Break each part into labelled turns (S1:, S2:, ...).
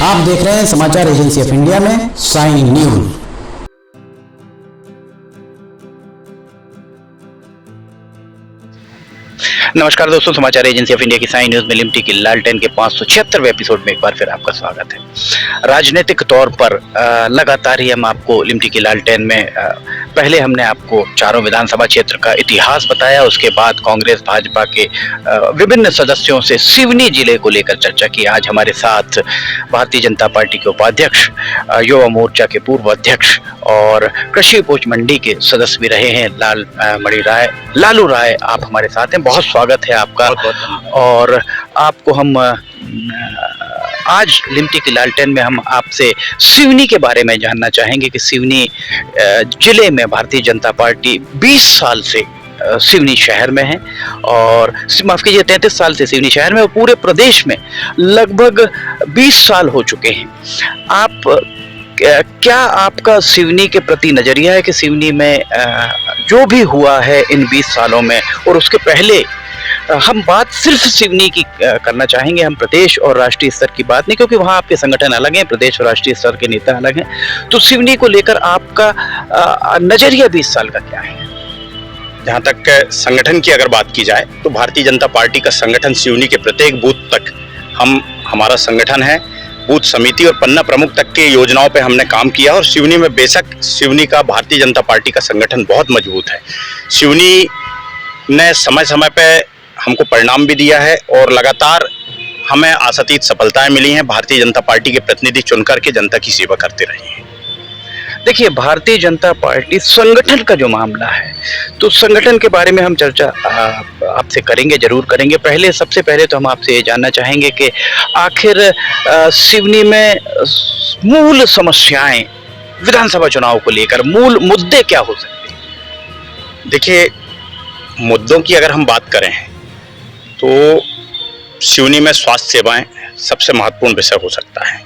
S1: आप देख रहे हैं समाचार एजेंसी ऑफ इंडिया में साइन न्यूज।
S2: नमस्कार दोस्तों, समाचार एजेंसी ऑफ इंडिया की साइन न्यूज में लिमटी की लालटेन के 576वें एपिसोड में एक बार फिर आपका स्वागत है। राजनीतिक तौर पर लगातार ही हम आपको लिमटी की लालटेन में पहले हमने आपको चारों विधानसभा क्षेत्र का इतिहास बताया, उसके बाद कांग्रेस भाजपा के विभिन्न सदस्यों से सिवनी जिले को लेकर चर्चा की। आज हमारे साथ भारतीय जनता पार्टी के उपाध्यक्ष, युवा मोर्चा के पूर्व अध्यक्ष और कृषि उपज मंडी के सदस्य भी रहे हैं लालू राय, आप हमारे साथ हैं। बहुत स्वागत है आपका। और आपको हम आज लिमटी की लालटेन में हम आपसे सिवनी के बारे में जानना चाहेंगे कि सिवनी जिले में भारतीय जनता पार्टी 20 साल से सिवनी शहर में है, और माफ कीजिए 33 साल से सिवनी शहर में, और पूरे प्रदेश में लगभग 20 साल हो चुके हैं। आप क्या आपका सिवनी के प्रति नजरिया है कि सिवनी में जो भी हुआ है इन 20 सालों में, और उसके पहले हम बात सिर्फ सिवनी की करना चाहेंगे, हम प्रदेश और राष्ट्रीय स्तर की बात नहीं, क्योंकि वहाँ आपके संगठन अलग हैं, प्रदेश और राष्ट्रीय स्तर के नेता अलग हैं। तो सिवनी को लेकर आपका नजरिया 20 साल का क्या है?
S3: जहाँ तक संगठन की अगर बात की जाए तो भारतीय जनता पार्टी का संगठन सिवनी के प्रत्येक बूथ तक हमारा संगठन है। बूथ समिति और पन्ना प्रमुख तक की योजनाओं पे हमने काम किया, और सिवनी में बेशक सिवनी का भारतीय जनता पार्टी का संगठन बहुत मजबूत है। सिवनी ने समय समय पे हमको परिणाम भी दिया है, और लगातार हमें आशातीत सफलताएं मिली हैं। भारतीय जनता पार्टी के प्रतिनिधि चुनकर के जनता की सेवा करते रहे हैं।
S2: देखिए, भारतीय जनता पार्टी संगठन का जो मामला है, तो संगठन के बारे में हम चर्चा आपसे करेंगे, जरूर करेंगे। सबसे पहले तो हम आपसे ये जानना चाहेंगे कि आखिर सिवनी में मूल समस्याएं विधानसभा चुनाव को लेकर, मूल मुद्दे क्या हो सकते हैं?
S3: देखिए, मुद्दों की अगर हम बात करें तो सिवनी में स्वास्थ्य सेवाएं सबसे महत्वपूर्ण विषय हो सकता है।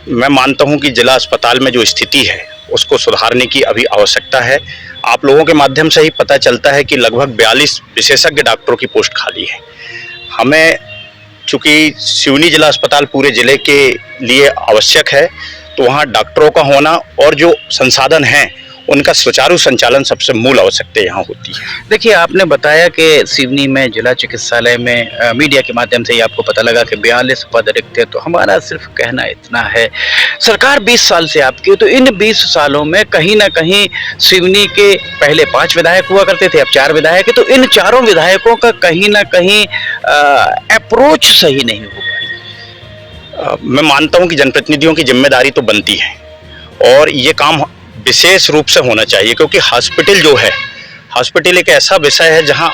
S3: मैं मानता हूं कि जिला अस्पताल में जो स्थिति है उसको सुधारने की अभी आवश्यकता है। आप लोगों के माध्यम से ही पता चलता है कि लगभग 42 विशेषज्ञ डॉक्टरों की पोस्ट खाली है। हमें, चूंकि सिवनी जिला अस्पताल पूरे जिले के लिए आवश्यक है, तो वहाँ डॉक्टरों का होना और जो संसाधन हैं उनका सुचारू संचालन सबसे मूल आवश्यकता यहाँ होती है।
S2: देखिए, आपने बताया कि सिवनी में जिला चिकित्सालय में मीडिया के माध्यम से ही आपको पता लगा कि 42 पद रिक्त थे। तो हमारा सिर्फ कहना इतना है, सरकार 20 साल से आपकी, तो इन 20 सालों में कहीं ना कहीं सिवनी के पहले 5 विधायक हुआ करते थे, अब 4 विधायक है, तो इन चारों विधायकों का कहीं ना कहीं अप्रोच सही नहीं हो पाई।
S3: मैं मानता हूँ कि जनप्रतिनिधियों की जिम्मेदारी तो बनती है, और ये काम विशेष रूप से होना चाहिए, क्योंकि हॉस्पिटल जो है, हॉस्पिटल एक ऐसा विषय है जहां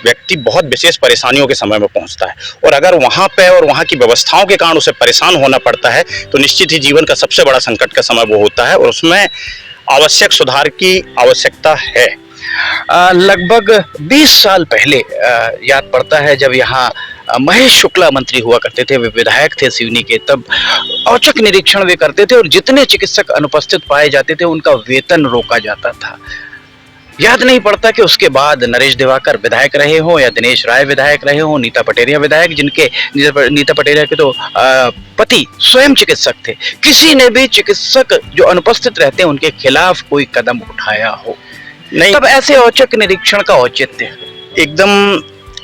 S3: व्यक्ति बहुत विशेष परेशानियों के समय में पहुंचता है, और अगर वहां पे और वहां की व्यवस्थाओं के कारण उसे परेशान होना पड़ता है तो निश्चित ही जीवन का सबसे बड़ा संकट का समय वो होता है, और उसमें आवश्यक सुधार की आवश्यकता है।
S2: लगभग 20 साल पहले याद पड़ता है जब यहाँ महेश शुक्ला मंत्री हुआ करते थे, वे विधायक थे सिवनी के, तब औचक निरीक्षण वे करते थे, और जितने चिकित्सक अनुपस्थित पाए जाते थे उनका वेतन रोका जाता था। याद नहीं पड़ता कि उसके बाद नरेश दिवाकर विधायक रहे हों या दिनेश राय विधायक रहे हों, नीता पटेरिया विधायक, नीता पटेरिया के तो पति स्वयं चिकित्सक थे, किसी ने भी चिकित्सक जो अनुपस्थित रहते हैं उनके खिलाफ कोई कदम उठाया हो नहीं। तब ऐसे औचक निरीक्षण का औचित्य
S3: एकदम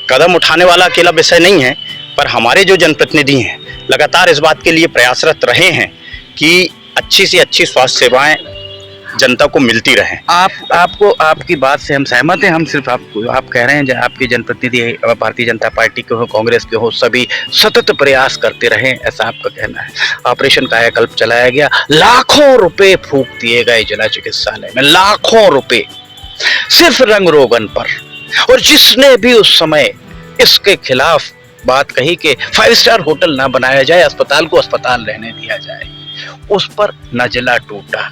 S3: कदम उठाने वाला अकेला विषय नहीं है, पर हमारे जो जनप्रतिनिधि हैं लगातार इस बात के लिए प्रयासरत रहे हैं कि अच्छी से अच्छी स्वास्थ्य सेवाएं जनता को मिलती रहें।
S2: आपको आपकी बात से हम सहमत हैं। हम सिर्फ आप कह रहे हैं आपके जनप्रतिनिधि भारतीय जनता पार्टी के हो, कांग्रेस के हो, सभी सतत प्रयास करते रहें, ऐसा आपका कहना है। ऑपरेशन कायाकल्प चलाया गया, लाखों रुपए फूंक दिए गए जिला चिकित्सालय में, लाखों रुपए सिर्फ रंग रोगन पर, और जिसने भी उस समय इसके खिलाफ बात कही कि 5 स्टार होटल ना बनाया जाए, अस्पताल को अस्पताल रहने दिया जाए, उस पर नजला टूटा।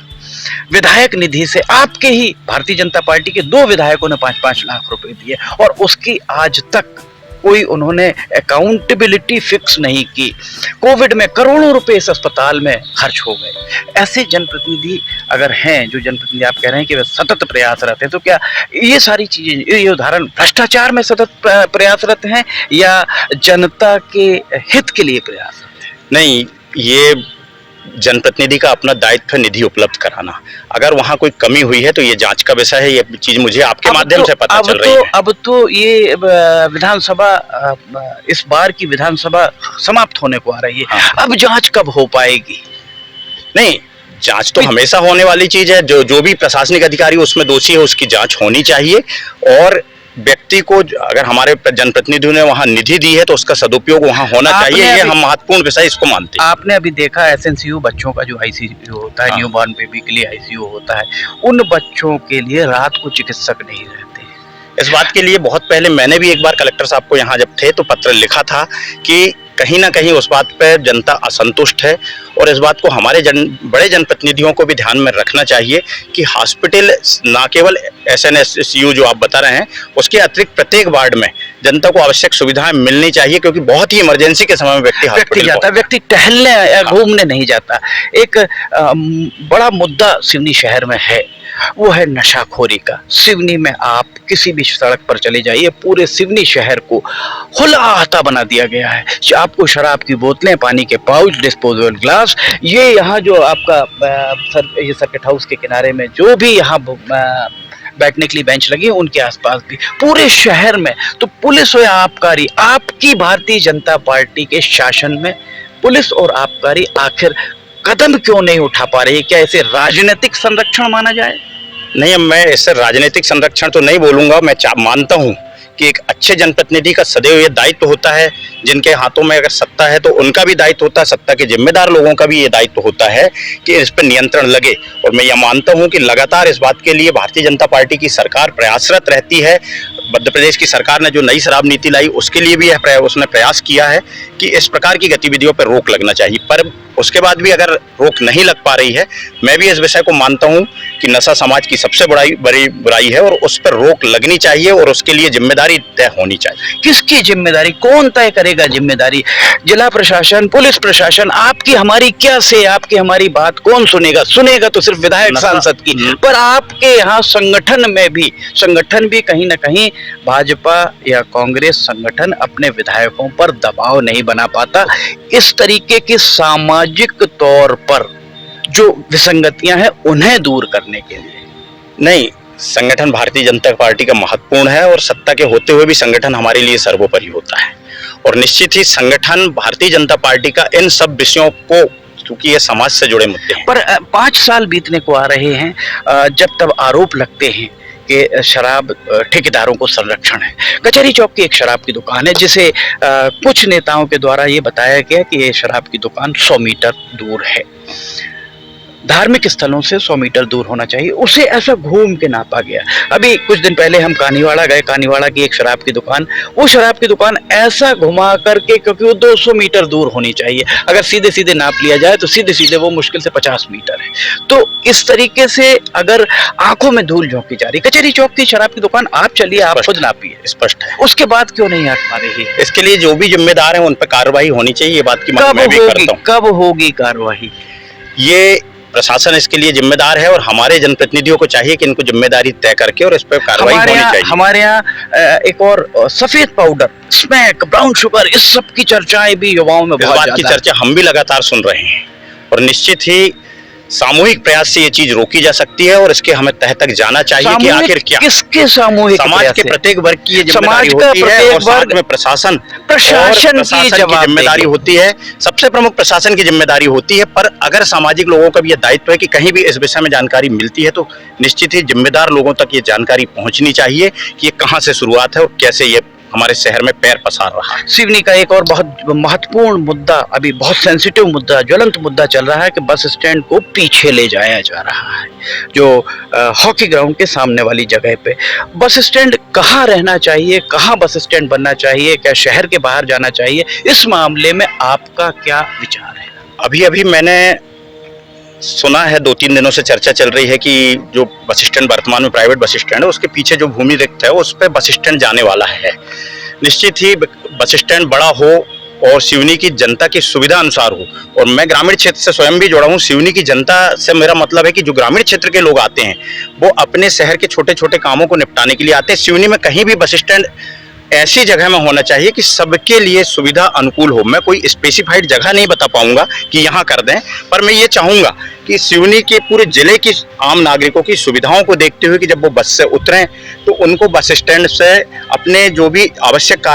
S2: विधायक निधि से आपके ही भारतीय जनता पार्टी के 2 विधायकों ने 5-5 लाख रुपए दिए, और उसकी आज तक कोई उन्होंने अकाउंटेबिलिटी फिक्स नहीं की। कोविड में करोड़ों रुपए इस अस्पताल में खर्च हो गए। ऐसे जनप्रतिनिधि अगर हैं, जो जनप्रतिनिधि आप कह रहे हैं कि वे सतत प्रयासरत हैं, तो क्या ये सारी चीजें, ये उदाहरण भ्रष्टाचार में सतत प्रयासरत हैं या जनता के हित के लिए प्रयासरत हैं?
S3: नहीं, ये जनप्रतिनिधि का अपना दायित्व है निधि उपलब्ध कराना। अगर वहाँ कोई कमी हुई है तो ये जांच का विषय है। ये चीज मुझे आपके माध्यम से पता चल रही है।
S2: अब तो ये विधानसभा, इस बार की विधानसभा समाप्त होने को आ रही है।
S3: हाँ।
S2: अब जांच कब हो पाएगी?
S3: नहीं, जांच तो हमेशा होने वाली चीज है। जो भी प्रशासनिक अधिकारी उसमें दोषी है उसकी जांच होनी चाहिए, और व्यक्ति को अगर हमारे जनप्रतिनिधियों ने वहां निधि दी है तो उसका सदुपयोग वहां होना चाहिए। ये हम महत्वपूर्ण विषय इसको मानते हैं।
S2: आपने अभी देखा एसएनसीयू बच्चों का जो आईसीयू होता है,
S3: हाँ।
S2: न्यूबॉर्न बेबी के लिए आईसीयू होता है, उन बच्चों के लिए रात को चिकित्सक नहीं रहते।
S3: इस बात के लिए बहुत पहले मैंने भी एक बार कलेक्टर साहब को यहाँ जब थे तो पत्र लिखा था कि कहीं ना कहीं उस बात पर जनता असंतुष्ट है, और इस बात को हमारे बड़े जनप्रतिनिधियों को भी ध्यान में रखना चाहिए कि हॉस्पिटल ना केवल एसएनसीयू जो आप बता रहे हैं, उसके अतिरिक्त प्रत्येक वार्ड में जनता को आवश्यक सुविधाएं मिलनी चाहिए, क्योंकि बहुत ही इमरजेंसी के समय में व्यक्ति
S2: जाता है, व्यक्ति टहलने या घूमने नहीं जाता। एक बड़ा मुद्दा सिवनी शहर में है, वो है नशाखोरी का। सिवनी में आप किसी भी सड़क पर चले जाइए, पूरे सिवनी शहर को खुला आहता बना दिया गया है। आपको शराब की बोतलें, पानी के पाउच, डिस्पोजेबल ग्लास, ये यहाँ जो आपका ये सर्किट हाउस के किनारे में जो भी यहाँ बैठने के लिए बेंच लगी है, उनके आसपास भी पूरे शहर में। तो पुलिस और आबकारी, आपकी भारतीय जनता पार्टी के शासन में पुलिस और आबकारी आखिर कदम क्यों नहीं उठा पा रही है? क्या इसे राजनीतिक संरक्षण माना जाए?
S3: नहीं, मैं इससे राजनीतिक संरक्षण तो नहीं बोलूंगा। मैं मानता हूं कि एक अच्छे जनप्रतिनिधि का सदैव ये दायित्व होता है, जिनके हाथों में अगर सत्ता है तो उनका भी दायित्व होता है, सत्ता के जिम्मेदार लोगों का भी ये दायित्व होता है कि इस पर नियंत्रण लगे। और मैं ये मानता हूं कि लगातार इस बात के लिए भारतीय जनता पार्टी की सरकार प्रयासरत रहती है। मध्य प्रदेश की सरकार ने जो नई शराब नीति लाई उसके लिए भी उसने प्रयास किया है कि इस प्रकार की गतिविधियों पर रोक लगना चाहिए, पर उसके बाद भी अगर रोक नहीं लग पा रही है, मैं भी इस विषय को मानता हूं कि नशा समाज की सबसे बड़ी बुराई है और उस पर रोक लगनी चाहिए, और उसके लिए जिम्मेदारी तय होनी चाहिए।
S2: किसकी जिम्मेदारी? कौन तय करेगा जिम्मेदारी? जिला प्रशासन, पुलिस प्रशासन? आपकी हमारी क्या से, आपकी हमारी बात कौन सुनेगा? सुनेगा तो सिर्फ विधायक सांसद की। पर आपके यहाँ संगठन भी कहीं ना कहीं भाजपा या कांग्रेस संगठन अपने विधायकों पर दबाव नहीं बना पाता इस तरीके की सामाजिक तौर पर जो विसंगतियां हैं उन्हें दूर करने के लिए।
S3: नहीं, संगठन भारतीय जनता पार्टी का महत्वपूर्ण है, और सत्ता के होते हुए भी संगठन हमारे लिए सर्वोपरि होता है, और निश्चित ही संगठन भारतीय जनता पार्टी का इन सब विषयों को, क्योंकि ये समाज से जुड़े मुद्दे हैं।
S2: पर 5 साल बीतने को आ रहे हैं जब तब आरोप लगते हैं कि शराब ठेकेदारों को संरक्षण है। कचहरी चौक की एक शराब की दुकान है जिसे कुछ नेताओं के द्वारा ये बताया गया कि ये शराब की दुकान 100 मीटर दूर है। धार्मिक स्थलों से 100 मीटर दूर होना चाहिए, उसे ऐसा घूम के नापा गया। अभी कुछ दिन पहले हम कानीवाड़ा गए, कानीवाड़ा की एक शराब की दुकान, वो शराब की दुकान ऐसा घुमा करके, क्योंकि वो 200 मीटर दूर होनी चाहिए, अगर सीधे सीधे नाप लिया जाए तो सीधे सीधे वो मुश्किल से 50 मीटर है। तो इस तरीके से अगर आंखों में धूल झोंकी जा रही, कचहरी चौक की शराब की दुकान आप चलिए, आप खुद नापिए,
S3: स्पष्ट है।
S2: उसके बाद क्यों नहीं आंख पा रही है?
S3: इसके लिए जो भी जिम्मेदार है उन पर कार्रवाई होनी चाहिए, ये बात की मांग मैं भी करता हूं।
S2: कब होगी कार्रवाई?
S3: ये प्रशासन इसके लिए जिम्मेदार है, और हमारे जनप्रतिनिधियों को चाहिए कि इनको जिम्मेदारी तय करके और इस पर कार्रवाई होनी चाहिए।
S2: हमारे यहाँ एक और सफेद पाउडर, स्मैक, ब्राउन शुगर, इस सब की चर्चाएं भी युवाओं में बहुत
S3: बात की चर्चा हम भी लगातार सुन रहे हैं, और निश्चित ही सामूहिक प्रयास से ये चीज रोकी जा सकती है, और इसके हमें तह तक जाना चाहिए कि आखिर क्या
S2: किसके सामूहिक
S3: समाज के प्रत्येक वर्ग की ये जिम्मेदारी होती है, और साथ में प्रशासन की जिम्मेदारी होती है। सबसे प्रमुख प्रशासन की जिम्मेदारी होती है, पर अगर सामाजिक लोगों का भी ये दायित्व है कि कहीं भी इस विषय में जानकारी मिलती है तो निश्चित ही जिम्मेदार लोगों तक ये जानकारी पहुंचनी चाहिए कि ये कहां से शुरुआत है और कैसे ये हमारे शहर में पैर पसार रहा है।
S2: सिवनी का एक और बहुत महत्वपूर्ण मुद्दा, अभी बहुत सेंसिटिव मुद्दा, ज्वलंत मुद्दा चल रहा है कि बस स्टैंड को पीछे ले जाया जा रहा है, जो हॉकी ग्राउंड के सामने वाली जगह पे। बस स्टैंड कहाँ रहना चाहिए, कहाँ बस स्टैंड बनना चाहिए, क्या शहर के बाहर जाना चाहिए, इस मामले में आपका क्या विचार है?
S3: अभी मैंने सुना है, 2-3 दिनों से चर्चा चल रही है कि जो बस स्टैंड वर्तमान में प्राइवेट बस स्टैंड है उसके पीछे जो भूमि रिक्त है उस पर बस स्टैंड जाने वाला है। निश्चित ही बस स्टैंड बड़ा हो और सिवनी की जनता की सुविधा अनुसार हो। और मैं ग्रामीण क्षेत्र से स्वयं भी जुड़ा हूँ। सिवनी की जनता से मेरा मतलब है कि जो ग्रामीण क्षेत्र के लोग आते हैं वो अपने शहर के छोटे छोटे कामों को निपटाने के लिए आते हैं। सिवनी में कहीं भी बस स्टैंड ऐसी जगह में होना चाहिए कि सबके लिए सुविधा अनुकूल हो। मैं कोई स्पेसिफाइड जगह नहीं बता पाऊंगा कि यहाँ कर दें, पर मैं ये चाहूँगा कि सिवनी के पूरे जिले की आम नागरिकों की सुविधाओं को देखते हुए कि जब वो बस से उतरें तो उनको बस स्टैंड से अपने जो भी आवश्यक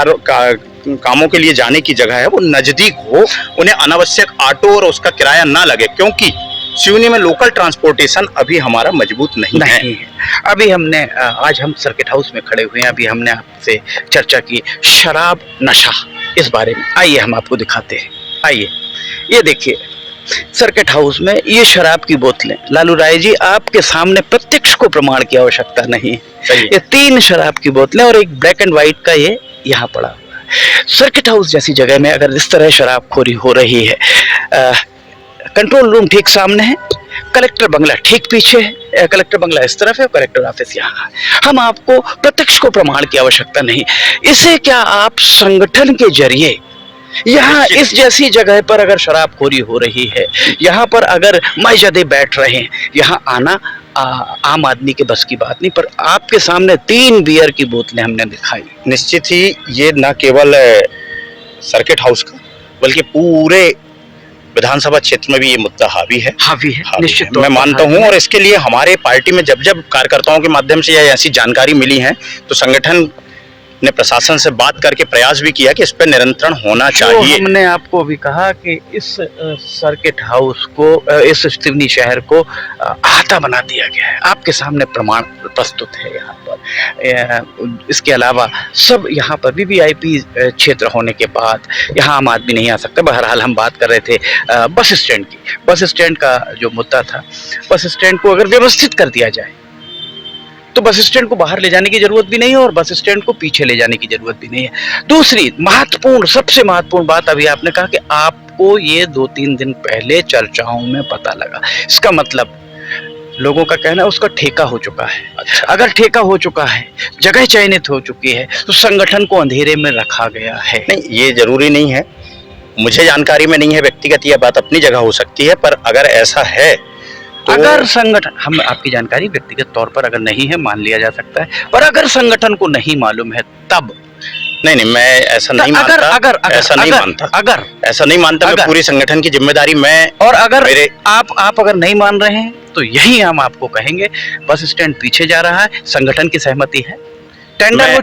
S3: कामों के लिए जाने की जगह है वो नज़दीक हो, उन्हें अनावश्यक ऑटो और उसका किराया ना लगे, क्योंकि सिवनी में लोकल ट्रांसपोर्टेशन अभी हमारा मजबूत नहीं है।
S2: अभी हमने आज हम सर्किट हाउस में खड़े हुए हैं, अभी हमने आपसे चर्चा की शराब नशा इस बारे में। आइए हम आपको दिखाते हैं। आइए, ये देखिए सर्किट हाउस में ये शराब की बोतलें। लालू राय जी, आपके सामने प्रत्यक्ष को प्रमाण की आवश्यकता नहीं है। ये 3 शराब की बोतलें और एक ब्लैक एंड व्हाइट का ये यहाँ पड़ा हुआ है। सर्किट हाउस जैसी जगह में अगर इस तरह शराबखोरी हो रही है, कंट्रोल रूम ठीक सामने है, कलेक्टर बंगला ठीक पीछे है, कलेक्टर बंगला इस तरफ है और कलेक्टर ऑफिस यहाँ है। हम आपको प्रत्यक्ष को प्रमाण की आवश्यकता नहीं, इसे क्या आप संगठन के जरिए यहाँ इस जैसी जगह पर अगर शराबखोरी हो रही है, यहाँ पर अगर मजदे बैठ रहे हैं, यहाँ आना आम आदमी के बस की बात नहीं, पर आपके सामने 3 बियर की बोतलें हमने दिखाई।
S3: निश्चित ही ये न केवल सर्किट हाउस का बल्कि पूरे विधानसभा क्षेत्र में भी ये मुद्दा हावी है।
S2: निश्चित
S3: मैं मानता हूँ, और इसके लिए हमारे पार्टी में जब जब कार्यकर्ताओं के माध्यम से या ऐसी जानकारी मिली है तो संगठन ने प्रशासन से बात करके प्रयास भी किया कि इस पर नियंत्रण होना चाहिए।
S2: हमने आपको भी कहा कि इस सर्किट हाउस को, इस सिवनी शहर को आहता बना दिया गया है। आपके सामने प्रमाण प्रस्तुत है यहाँ पर। इसके अलावा सब यहाँ पर वीवीआईपी क्षेत्र होने के बाद यहाँ आम आदमी नहीं आ सकता। बहरहाल हम बात कर रहे थे बस स्टैंड की। बस स्टैंड का जो मुद्दा था, बस स्टैंड को अगर व्यवस्थित कर दिया जाए तो बस स्टैंड को बाहर ले जाने की जरूरत भी नहीं है और बस स्टैंड को पीछे ले जाने की जरूरत भी नहीं है। दूसरी महत्वपूर्ण, सबसे महत्वपूर्ण बात, अभी आपने कहा कि आपको ये 2-3 दिन पहले चर्चाओं में पता लगा। इसका मतलब लोगों का कहना है उसका ठेका हो चुका है।
S3: अच्छा।
S2: अगर ठेका हो चुका है, जगह चयनित हो चुकी है, तो संगठन को अंधेरे में रखा गया है।
S3: नहीं, ये जरूरी नहीं है, मुझे जानकारी में नहीं है, व्यक्तिगत यह बात अपनी जगह हो सकती है, पर अगर ऐसा है तो
S2: अगर संगठन, हम आपकी जानकारी व्यक्तिगत तौर पर अगर नहीं है मान लिया जा सकता है, पर अगर संगठन को नहीं मालूम है तब
S3: नहीं, मैं ऐसा नहीं मानता। ऐसा नहीं मानता। मैं पूरी संगठन की जिम्मेदारी मैं,
S2: और अगर आप अगर नहीं मान रहे हैं तो यही हम आपको कहेंगे, बस स्टैंड पीछे जा रहा है, संगठन की सहमति है, टेंडर हो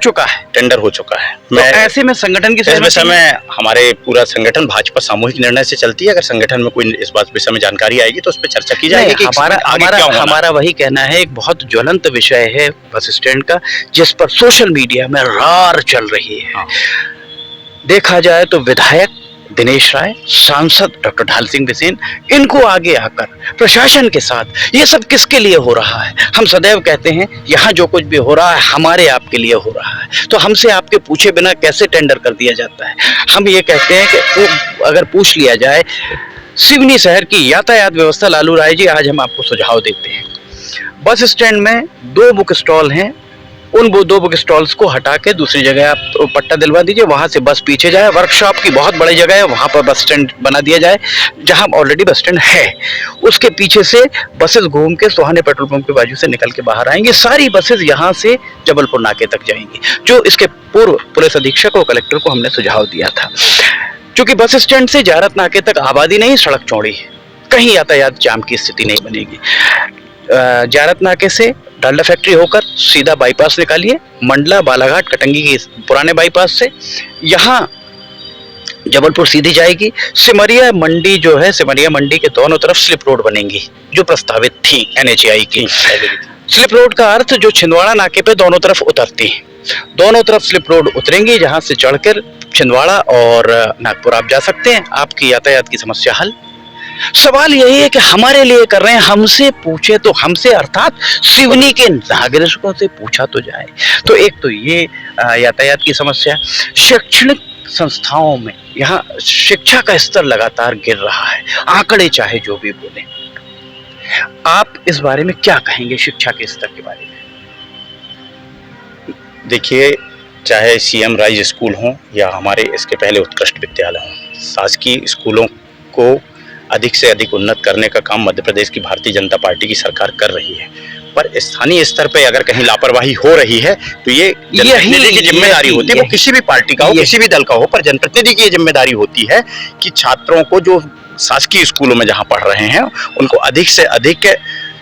S2: चुका है। तो ऐसे में संगठन की सहमति,
S3: इस विषय में हमारे पूरा संगठन भाजपा सामूहिक निर्णय से चलती है। अगर संगठन में कोई इस बात विषय में जानकारी आएगी तो उस पर चर्चा की जाएगी कि
S2: हमारा वही कहना है। एक बहुत ज्वलंत विषय है बस स्टैंड का, जिस पर सोशल मीडिया में रार चल रही है। देखा जाए तो विधायक दिनेश राय, सांसद डॉक्टर ढाल सिंह बिसेन, इनको आगे आकर प्रशासन के साथ ये सब किसके लिए हो रहा है? हम सदैव कहते हैं यहाँ जो कुछ भी हो रहा है हमारे आपके लिए हो रहा है, तो हमसे आपके पूछे बिना कैसे टेंडर कर दिया जाता है? हम ये कहते हैं कि अगर पूछ लिया जाए सिवनी शहर की यातायात व्यवस्था, लालू राय जी आज हम आपको सुझाव देते हैं। बस स्टैंड में 2 बुक स्टॉल हैं, उन 2 बुक स्टॉल्स को हटा के दूसरी जगह आप पट्टा दिलवा दीजिए, वहां से बस पीछे जाए। वर्कशॉप की बहुत बड़ी जगह है, वहां पर बस स्टैंड बना दिया जाए, जहां ऑलरेडी बस स्टैंड है। उसके पीछे से बसेस घूम के सोहाने पेट्रोल पंप के बाजू से निकल के बाहर आएंगी। सारी बसेस यहां से जबलपुर नाके तक जाएंगी, जो इसके पूर्व पुलिस अधीक्षक और कलेक्टर को हमने सुझाव दिया था। क्योंकि बस स्टैंड से जारत नाके तक आबादी नहीं, सड़क चौड़ी है, कहीं यातायात जाम की स्थिति नहीं बनेगी। जारत नाके से डालडा फैक्ट्री होकर सीधा बाईपास निकालिए, मंडला बालाघाट कटंगी के पुराने बाईपास से यहाँ जबलपुर सीधी जाएगी। सिमरिया मंडी जो है, सिमरिया मंडी के दोनों तरफ स्लिप रोड बनेंगी जो प्रस्तावित थी NHAI की। स्लिप रोड का अर्थ जो छिंदवाड़ा नाके पे दोनों तरफ उतरती है, दोनों तरफ स्लिप रोड उतरेंगी, जहां से चढ़कर छिंदवाड़ा और नागपुर आप जा सकते हैं। आपकी यातायात की समस्या हल। सवाल यही है कि हमारे लिए कर रहे हैं, हमसे पूछे तो, हमसे अर्थात सिवनी के नागरिकों से पूछा तो जाए। तो एक तो ये यातायात की समस्या। शैक्षणिक संस्थाओं में यहाँ शिक्षा का स्तर लगातार गिर रहा है, आंकड़े चाहे जो भी बोले। आप इस बारे में क्या कहेंगे, शिक्षा के स्तर के बारे में?
S3: देखिए, चाहे सीएम राइज स्कूल हों या हमारे इसके पहले उत्कृष्ट विद्यालय हों, शासकीय स्कूलों को अधिक से अधिक उन्नत करने का काम मध्य प्रदेश की भारतीय जनता पार्टी की सरकार कर रही है। पर स्थानीय स्तर पे अगर कहीं लापरवाही हो रही है तो ये जनप्रतिनिधि की जिम्मेदारी होती है, वो किसी भी पार्टी का हो, किसी भी दल का हो, पर जनप्रतिनिधि की ये जिम्मेदारी होती है कि छात्रों को जो शासकीय स्कूलों में जहां पढ़ रहे हैं उनको अधिक से अधिक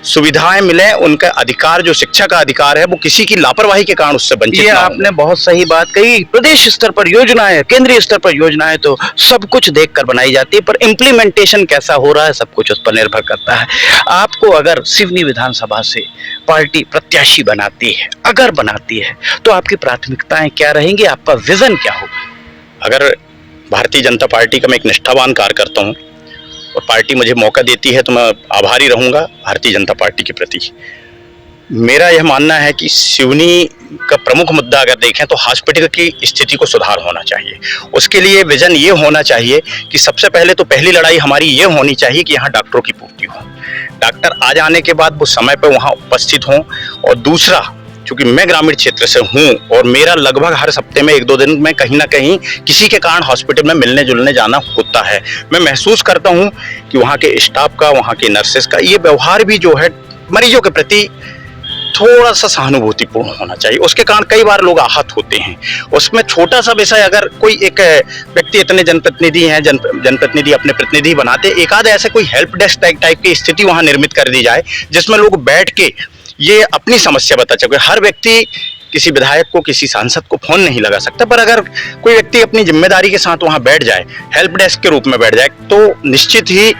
S3: सुविधाएं मिले, उनका अधिकार जो शिक्षा का अधिकार है वो किसी की लापरवाही के कारण उससे वंचित
S2: ये
S3: ना हो।
S2: आपने बहुत सही बात कही। प्रदेश स्तर पर योजनाएं, केंद्रीय स्तर पर योजनाएं तो सब कुछ देखकर बनाई जाती है, पर इम्प्लीमेंटेशन कैसा हो रहा है सब कुछ उस पर निर्भर करता है। आपको अगर सिवनी विधानसभा से पार्टी प्रत्याशी बनाती है, अगर बनाती है, तो आपकी प्राथमिकताएं क्या रहेंगी, आपका विजन क्या होगा?
S3: अगर भारतीय जनता पार्टी का मैं एक निष्ठावान कार्यकर्ता हूँ और पार्टी मुझे मौका देती है तो मैं आभारी रहूंगा भारतीय जनता पार्टी के प्रति। मेरा यह मानना है कि सिवनी का प्रमुख मुद्दा अगर देखें तो हॉस्पिटल की स्थिति को सुधार होना चाहिए। उसके लिए विजन ये होना चाहिए कि सबसे पहले तो पहली लड़ाई हमारी ये होनी चाहिए कि यहाँ डॉक्टरों की पूर्ति हो, डॉक्टर आ जाने के बाद वो समय पर वहाँ उपस्थित हों। और दूसरा, क्योंकि मैं ग्रामीण क्षेत्र से हूँ और मेरा लगभग हर हफ्ते में 1-2 दिन में कहीं ना कहीं किसी के कारण हॉस्पिटल में मिलने जुलने जाना होता है, मैं महसूस करता हूँ कि वहाँ के स्टाफ का, वहाँ के नर्सेस का ये व्यवहार भी जो है मरीजों के प्रति थोड़ा सा सहानुभूतिपूर्ण होना चाहिए। उसके कारण कई बार लोग आहत होते हैं। उसमें छोटा सा विषय, अगर कोई एक व्यक्ति, इतने जनप्रतिनिधि हैं, जनप्रतिनिधि अपने प्रतिनिधि बनाते, एक आध ऐसे कोई हेल्प डेस्क टाइप की स्थिति वहाँ निर्मित कर दी जाए जिसमें लोग बैठ के ये अपनी समस्या बता सके। हर व्यक्ति किसी विधायक को, किसी सांसद को फोन नहीं लगा सकता, पर अगर कोई व्यक्ति अपनी जिम्मेदारी के साथ वहां बैठ जाए, हेल्प डेस्क के रूप में बैठ जाए, तो निश्चित ही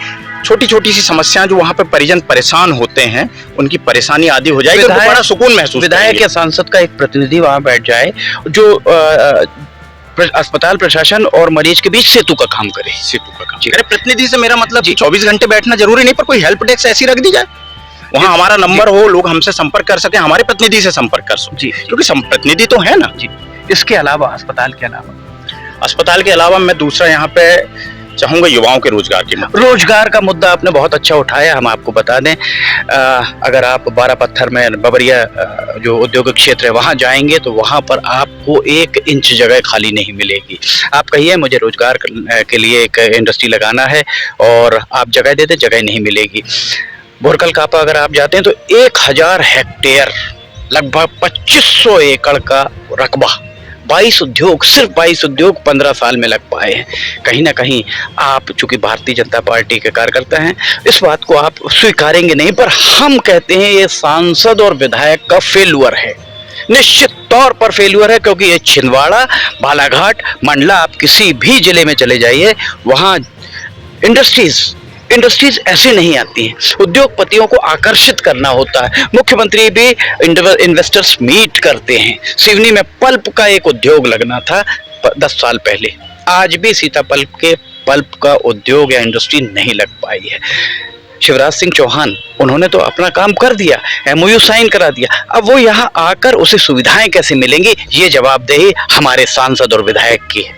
S3: छोटी छोटी सी समस्याएं जो वहां पे परिजन परेशान होते हैं उनकी परेशानी आदि हो जाएगी, तो बड़ा सुकून महसूस
S2: विधायक या सांसद का एक प्रतिनिधि वहां बैठ जाए जो अस्पताल प्रशासन और मरीज के बीच सेतु का काम करे।
S3: सेतु का काम करे। प्रतिनिधि से मेरा मतलब 24 घंटे बैठना जरूरी नहीं, पर कोई हेल्प डेस्क ऐसी रख दी जाए, वहाँ हमारा नंबर हो, लोग हमसे संपर्क कर सके, हमारे प्रतिनिधि से संपर्क कर सके, क्योंकि प्रतिनिधि तो है ना जी।
S2: इसके अलावा अस्पताल के अलावा
S3: मैं दूसरा यहाँ पे चाहूंगा युवाओं के
S2: रोजगार का मुद्दा आपने बहुत अच्छा उठाया। हम आपको बता दें, अगर आप 12 पत्थर में बबरिया जो औद्योगिक क्षेत्र है वहां जाएंगे तो वहां पर आपको 1 इंच जगह खाली नहीं मिलेगी। आप कहिए मुझे रोजगार के लिए एक इंडस्ट्री लगाना है और आप जगह दे दे, जगह नहीं मिलेगी। भोरकल कापा अगर आप जाते हैं तो 1000 हेक्टेयर, लगभग 2500 एकड़ का रकबा, 22 उद्योग, सिर्फ 22 उद्योग 15 साल में लग पाए हैं। कहीं ना कहीं आप चूंकि भारतीय जनता पार्टी के कार्यकर्ता हैं, इस बात को आप स्वीकारेंगे नहीं, पर हम कहते हैं ये सांसद और विधायक का फेल्यूर है, निश्चित तौर पर फेल्यूर है, क्योंकि ये छिंदवाड़ा, बालाघाट, मंडला, आप किसी भी जिले में चले जाइए, वहां इंडस्ट्रीज ऐसे नहीं आती हैं। उद्योगपतियों को आकर्षित करना होता है। मुख्यमंत्री भी इन्वेस्टर्स मीट करते हैं। सिवनी में पल्प का एक उद्योग लगना था 10 साल पहले, आज भी सीताफल के पल्प का उद्योग या इंडस्ट्री नहीं लग पाई है। शिवराज सिंह चौहान, उन्होंने तो अपना काम कर दिया, MOU साइन करा दिया, अब वो यहाँ आकर उसे सुविधाएं कैसे मिलेंगी, ये जवाबदेही हमारे सांसद और विधायक की है।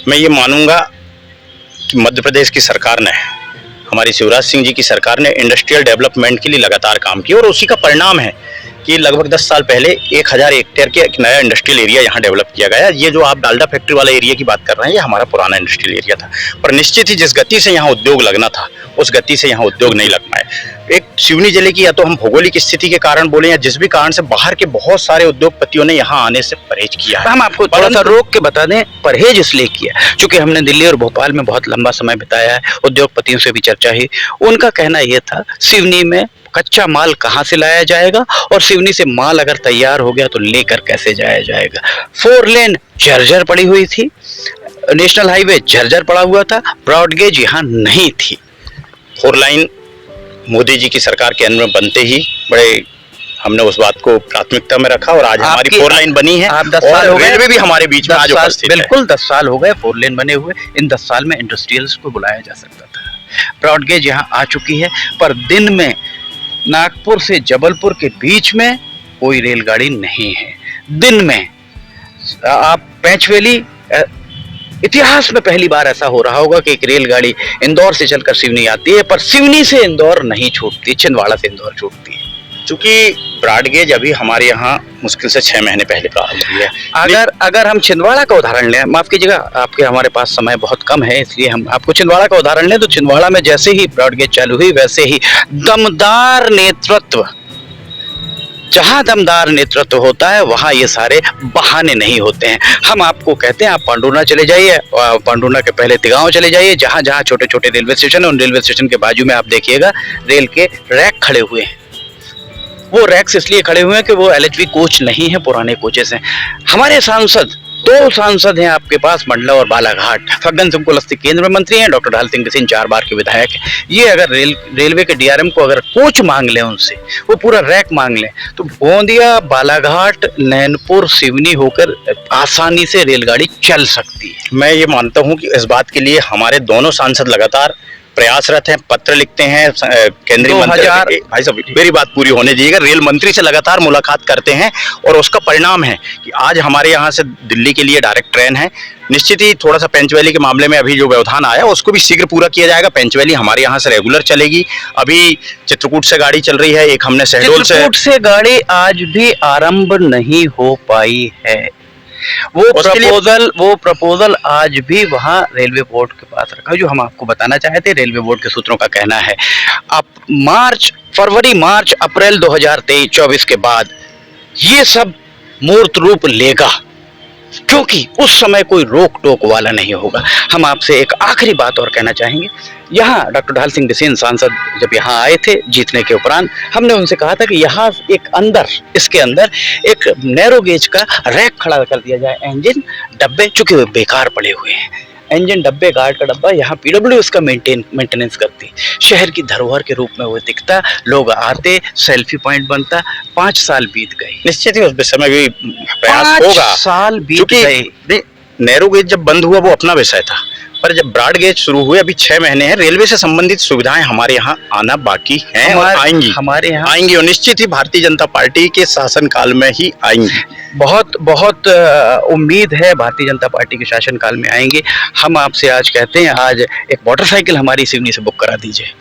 S3: मैं ये मानूंगा कि मध्य प्रदेश की सरकार ने, हमारी शिवराज सिंह जी की सरकार ने इंडस्ट्रियल डेवलपमेंट के लिए लगातार काम किया और उसी का परिणाम है कि लगभग 10 साल पहले 1000 हेक्टेयर के एक नया इंडस्ट्रियल एरिया यहाँ डेवलप किया गया। ये जो आप डालडा फैक्ट्री वाला एरिया की बात कर रहे हैं, ये हमारा पुराना इंडस्ट्रियल एरिया था, पर निश्चित ही जिस गति से यहाँ उद्योग लगना था उस गति से यहाँ उद्योग नहीं लग पाए। एक सिवनी जिले की, या तो हम भौगोलिक स्थिति के कारण बोले या जिस भी कारण से, बाहर के बहुत सारे उद्योगपतियों ने यहाँ आने से परहेज किया है।
S2: हम आपको थोड़ा सा रोक के बता दें, परहेज इसलिए किया क्योंकि हमने दिल्ली और भोपाल में बहुत लंबा समय बिताया है, उद्योगपतियों से भी चर्चा हुई। उनका कहना यह था सिवनी में कच्चा माल कहाँ से लाया जाएगा और सिवनी से माल अगर तैयार हो गया तो लेकर कैसे जाया जाएगा। 4 लेन जर्जर पड़ी हुई थी, नेशनल हाईवे जर्जर पड़ा हुआ था, ब्रॉडगेज यहाँ नहीं थी।
S3: 4 लाइन मोदी जी की सरकार के अंदर बनते ही बड़े हमने उस बात को प्राथमिकता में रखा और आज हमारी 4 लाइन बनी है।
S2: आप 10 साल हो गए,
S3: रेलवे भी हमारे बीच में आज उपस्थित है।
S2: बिल्कुल 10 साल हो गए 4 लेन बने हुए। इन 10 साल में इंडस्ट्रियल्स को बुलाया जा सकता था। ब्रॉडगेज यहाँ आ चुकी है, पर दिन में नागपुर से जबलपुर के बीच में कोई रेलगाड़ी नहीं है। दिन में आप पैंचवेली, इतिहास में पहली बार ऐसा हो रहा होगा कि एक रेलगाड़ी इंदौर से चलकर सिवनी आती है, पर सिवनी से इंदौर नहीं छूटती, छिंदवाड़ा से इंदौर छूटती है।
S3: चूंकि ब्रॉडगेज अभी हमारे यहाँ मुश्किल से 6 महीने पहले प्रारंभ हुई है।
S2: अगर हम छिंदवाड़ा का उदाहरण लें, माफ कीजिएगा आपके हमारे पास समय बहुत कम है, इसलिए हम आपको छिंदवाड़ा का उदाहरण लें तो छिंदवाड़ा में जैसे ही ब्रॉडगेज चालू हुई वैसे ही दमदार नेतृत्व, जहां दमदार नेतृत्व होता है वहां ये सारे बहाने नहीं होते हैं। हम आपको कहते हैं आप पांडुना चले जाइए, पांडुना के पहले तिगांव चले जाइए, जहां जहां छोटे छोटे रेलवे स्टेशन है उन रेलवे स्टेशन के बाजू में आप देखिएगा रेल के रैक खड़े हुए हैं। वो रैक्स इसलिए खड़े हुए हैं कि वो एलएचबी कोच नहीं है, पुराने कोचेस हैं। हमारे सांसद, 2 सांसद हैं आपके पास, मंडला और बालाघाट। फग्गन सिंह कुलस्ते केंद्र में मंत्री हैं, डॉक्टर ढाल सिंह सिंह 4 बार के विधायक हैं। ये अगर रेलवे के डीआरएम को अगर कोच मांग लें उनसे, वो पूरा रैक मांग लें, तो गोंदिया, बालाघाट, नैनपुर, सिवनी होकर आसानी से रेलगाड़ी चल सकती है।
S3: मैं ये मानता हूँ कि इस बात के लिए हमारे दोनों सांसद लगातार प्रयासरत हैं, पत्र लिखते हैं केंद्रीय मंत्री। भाई साहब मेरी बात पूरी होने दीजिएगा। रेल मंत्री से लगातार मुलाकात करते हैं और उसका परिणाम है कि आज हमारे यहाँ से दिल्ली के लिए डायरेक्ट ट्रेन है। निश्चित ही थोड़ा सा पेंचवैली के मामले में अभी जो व्यवधान आया उसको भी शीघ्र पूरा किया जाएगा। पेंचवैली हमारे यहाँ से रेगुलर चलेगी। अभी चित्रकूट से गाड़ी चल रही है, एक हमने शहडोल से
S2: गाड़ी आज भी आरंभ नहीं हो पाई है। वो प्रपोजल आज भी वहां रेलवे बोर्ड के पास रखा है, जो हम आपको बताना चाहते हैं। रेलवे बोर्ड के सूत्रों का कहना है अब फरवरी, मार्च, अप्रैल 2023-24 के बाद ये सब मूर्त रूप लेगा, क्योंकि उस समय कोई रोक टोक वाला नहीं होगा। हम आपसे एक आखिरी बात और कहना चाहेंगे। यहाँ डॉक्टर ढाल सिंह बिसेन सांसद जब यहाँ आए थे जीतने के उपरांत, हमने उनसे कहा था कि यहाँ इसके अंदर एक नैरो गेज का रैक खड़ा कर दिया जाए। इंजन डब्बे चूंकि वे बेकार पड़े हुए हैं, इंजन डब्बे, गार्ड का डब्बा, यहाँ पीडब्ल्यू इसका मेंटेनेंस करती, शहर की धरोहर के रूप में वो दिखता, लोग आते, सेल्फी पॉइंट बनता। 5 साल बीत गए,
S3: निश्चित ही उस विषय में भी प्रयास होगा।
S2: 5 साल बीत गए।
S3: नैरो गेज जब बंद हुआ वो अपना विषय था, पर जब ब्रॉड गेज शुरू हुए अभी 6 महीने हैं, रेलवे से संबंधित सुविधाएं हमारे यहाँ आना बाकी हैं और आएंगी,
S2: हमारे यहाँ
S3: आएंगी और निश्चित ही भारतीय जनता पार्टी के शासनकाल में ही आएंगी।
S2: बहुत बहुत उम्मीद है भारतीय जनता पार्टी के शासनकाल में आएंगे। हम आपसे आज कहते हैं, आज एक मोटरसाइकिल हमारी सिवनी से बुक करा दीजिए।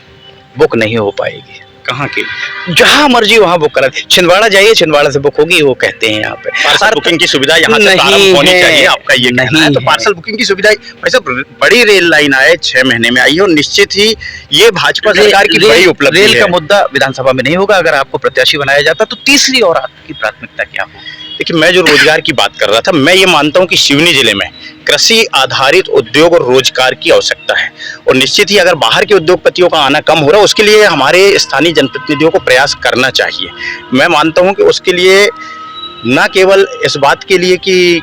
S2: बुक नहीं हो पाएगी,
S3: कहाँ की,
S2: जहां मर्जी वहां बुक करा। छिंदवाड़ा जाइए, छिंदवाड़ा से बुक होगी, वो कहते हैं यहाँ पे
S3: पार्सल बुकिंग की सुविधा यहाँ से प्रारंभ होनी चाहिए। आपका ये कहना है, तो पार्सल बुकिंग की सुविधा वैसे बड़ी रेल लाइन आए 6 महीने में आई है और निश्चित ही ये भाजपा सरकार की बड़ी उपलब्धि है।
S2: रेल का मुद्दा विधानसभा में नहीं होगा। अगर आपको प्रत्याशी बनाया जाता तो तीसरी और आपकी प्राथमिकता क्या होगी?
S3: देखिए, मैं जो रोजगार की बात कर रहा था, मैं ये मानता हूँ कि सिवनी जिले में कृषि आधारित उद्योग और रोजगार की आवश्यकता है और निश्चित ही अगर बाहर के उद्योगपतियों का आना कम हो रहा है, उसके लिए हमारे स्थानीय जनप्रतिनिधियों को प्रयास करना चाहिए। मैं मानता हूँ कि उसके लिए न केवल इस बात के लिए कि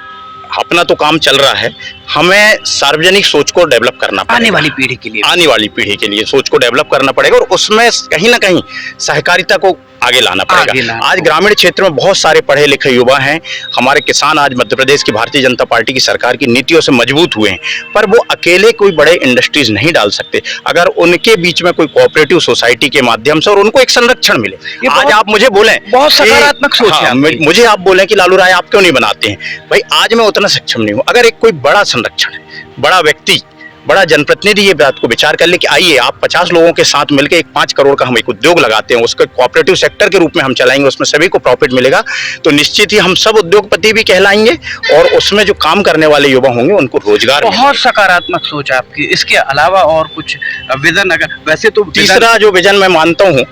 S3: अपना तो काम चल रहा है, हमें सार्वजनिक सोच को डेवलप करना पड़ेगा।
S2: आने वाली पीढ़ी के लिए
S3: सोच को डेवलप करना पड़ेगा और उसमें कहीं ना कहीं सहकारिता को आगे लाना पड़ेगा। आज ग्रामीण क्षेत्र में बहुत सारे पढ़े लिखे युवा हैं, हमारे किसान आज मध्य प्रदेश की भारतीय जनता पार्टी की सरकार की नीतियों से मजबूत हुए हैं, पर वो अकेले कोई बड़े इंडस्ट्रीज नहीं डाल सकते। अगर उनके बीच में कोई कोऑपरेटिव सोसाइटी के माध्यम से और उनको एक संरक्षण मिले। आज आप मुझे बोलें,
S2: बहुत सकारात्मक सोच है,
S3: मुझे आप बोलें कि लालू राय आप क्यों नहीं बनाते हैं, भाई आज मैं उतना सक्षम नहीं हूँ। अगर एक कोई बड़ा संरक्षण है, बड़ा व्यक्ति, बड़ा जनप्रतिनिधि ये बात को विचार कर ले कि आइए आप 50 लोगों के साथ मिलकर एक 5 करोड़ का हम एक उद्योग लगाते हैं, उसको कोऑपरेटिव सेक्टर के रूप में हम चलाएंगे, उसमें सभी को प्रॉफिट मिलेगा, तो निश्चित ही हम सब उद्योगपति भी कहलाएंगे और उसमें जो काम करने वाले युवा होंगे उनको रोजगार।
S2: बहुत सकारात्मक सोच आपकी। इसके अलावा और कुछ विजन? अगर वैसे तो
S3: तीसरा जो विजन मैं मानता हूँ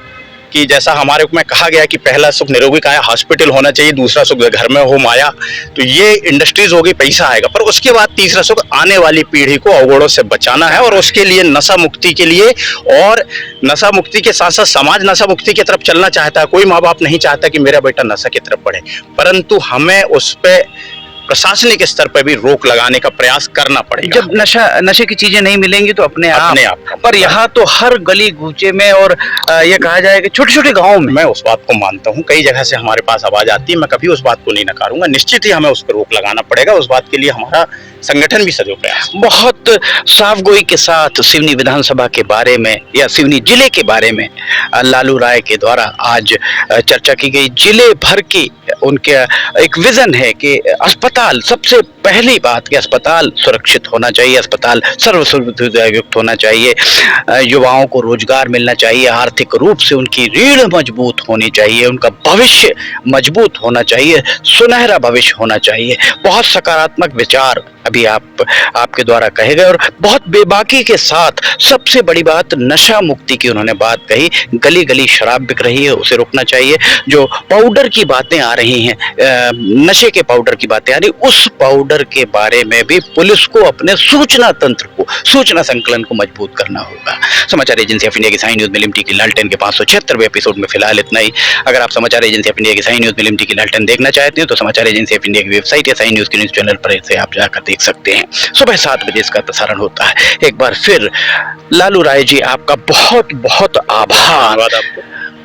S3: कि जैसा हमारे में कहा गया कि पहला सुख निरोगी काया हॉस्पिटल होना चाहिए, दूसरा सुख घर में हो माया, तो ये इंडस्ट्रीज होगी, पैसा आएगा, पर उसके बाद तीसरा सुख आने वाली पीढ़ी को अवगुणों से बचाना है और उसके लिए नशा मुक्ति के लिए, और नशा मुक्ति के साथ साथ समाज नशा मुक्ति की तरफ चलना चाहता है। कोई माँ बाप नहीं चाहता कि मेरा बेटा नशा की तरफ बढ़े, परंतु हमें उस पर प्रशासनिक स्तर पर भी रोक लगाने का प्रयास करना पड़ेगा।
S2: जब नशे की चीजें नहीं मिलेंगी तो अपने आप पर यहाँ तो हर गली गूचे में और ये कहा जाए कि छोटे छोटे गाँव में,
S3: मैं उस बात को मानता हूँ, कई जगह से हमारे पास आवाज आती है, मैं कभी उस बात को नहीं नकारूंगा। निश्चित ही हमें उस पर रोक लगाना पड़ेगा, उस बात के लिए हमारा संगठन भी सदैव प्रयास।
S2: बहुत साफगोई के साथ सिवनी विधानसभा के बारे में या सिवनी जिले के बारे में लालू राय के द्वारा आज चर्चा की गई। जिले भर की उनके एक विजन है कि अस्पताल अस्पताल, सबसे पहली बात कि अस्पताल सुरक्षित होना चाहिए, अस्पताल सर्व सुविधा युक्त होना चाहिए, युवाओं को रोजगार मिलना चाहिए, आर्थिक रूप से उनकी रीढ़ मजबूत होनी चाहिए, उनका भविष्य मजबूत होना चाहिए, सुनहरा भविष्य होना चाहिए। बहुत सकारात्मक विचार अभी आपके द्वारा कहे गए और बहुत बेबाकी के साथ सबसे बड़ी बात नशा मुक्ति की उन्होंने बात कही। गली गली शराब बिक रही है, उसे रोकना चाहिए। जो पाउडर की बातें आ रही हैं, नशे के पाउडर की बातें आ रही, उस पाउडर के बारे में भी पुलिस को अपने सूचना तंत्र को, सूचना संकलन को मजबूत करना होगा। समाचार एजेंसी ऑफ इंडिया की साई न्यूज में लिमटी की लालटेन के 576वें एपिसोड में फिलहाल इतना ही। अगर आप समाचार एजेंसी ऑफ इंडिया की साई न्यूज में लिमटी की लालटेन देखना चाहते हैं तो समाचार एजेंसी ऑफ इंडिया की वेबसाइट या साई न्यूज के न्यूज चैनल पर इसे आप जाकर देख सकते हैं। सुबह 7 बजे इसका प्रसारण होता है। एक बार फिर लालू राय जी, आपका बहुत बहुत आभार।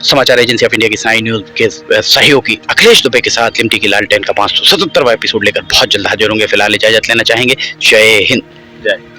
S2: समाचार एजेंसी ऑफ इंडिया की साई न्यूज के सहयोगी अखिलेश दुबे के साथ लिमटी की लालटेन का 577वां एपिसोड लेकर बहुत जल्द हाजिर होंगे। फिलहाल इजाजत लेना चाहेंगे। जय हिंद।
S3: जय